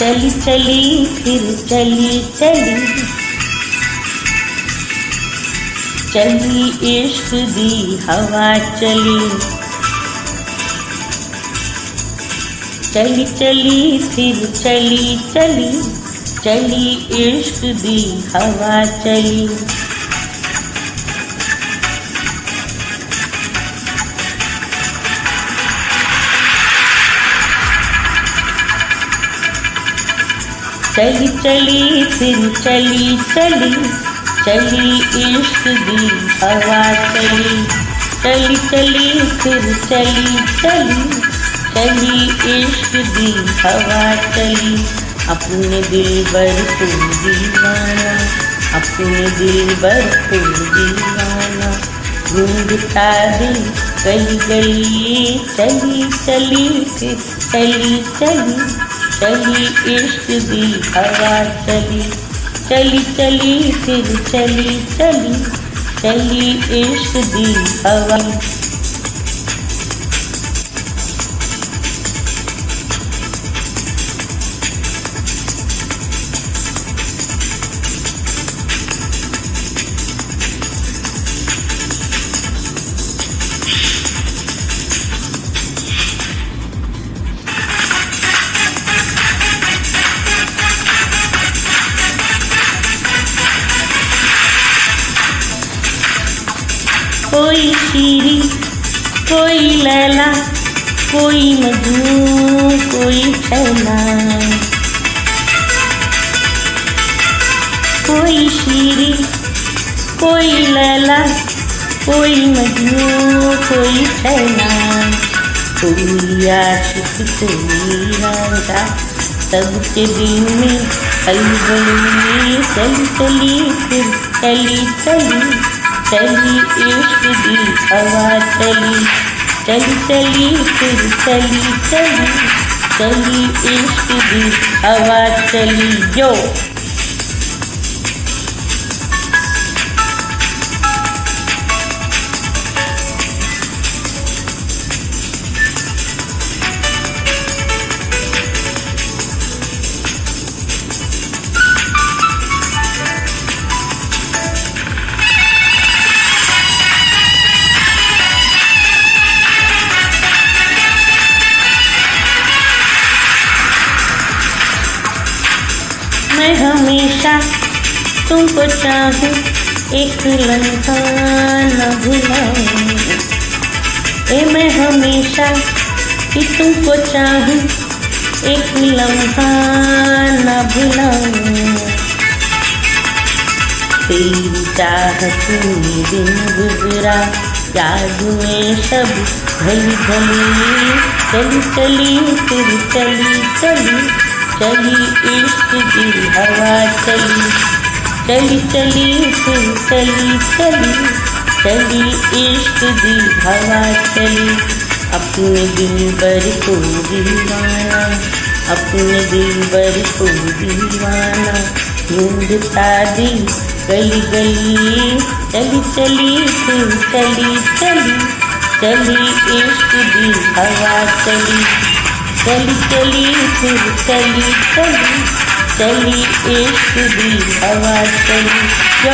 चली चली फिर चली चली, चली इश्क दी हवा चली। चली चली फिर चली चली, चली इश्क दी हवा चली। चली चली फिर चली चली, चली इश्क दी हवा चली। चली चली फिर चली चली, चली इश्क दी हवा चली। अपने दिलबर को दीवाना, अपने दिलबर को दीवाना, ढूंढता दिल गली गली। चली चली फिर चली चली, चली इश्क दी हवा चली। चली चली फिर चली चली, चली इश्क दी हवा। कोई शीरी, कोई लैला, कोई मजनू, कोई छैला। कोई शीरी, कोई लैला, कोई मजनू, कोई छैला। कोई आशिक, कोई राजा, सबके दिल में खलबली। चली चली फिर चली चली, चली इश्क दी हवा चली। चली चली फिर चली चली, चली इश्क दी हवा चली। जो मैं हमेशा तुमको चाहूं, एक लम्हा न भुलाऊं। मैं हमेशा कि तुमको चाहूं, एक लम्हा न भुलाऊं। तेरी चाहत में दिन गुजरा, याद में सब भली भली। चली चली फिर चली चली, चली इश्क दी हवा चली। चली चली फिर चली चली, चली इश्क दी हवा चली। अपने दिलबर को दीवाना, अपने दिलबर को दीवाना, ढूंढता दिल गली गली। चली चली फिर चली चली, चली इश्क दी हवा चली। चली चली फिर चली चली, चली इश्क दी हवा चली। जो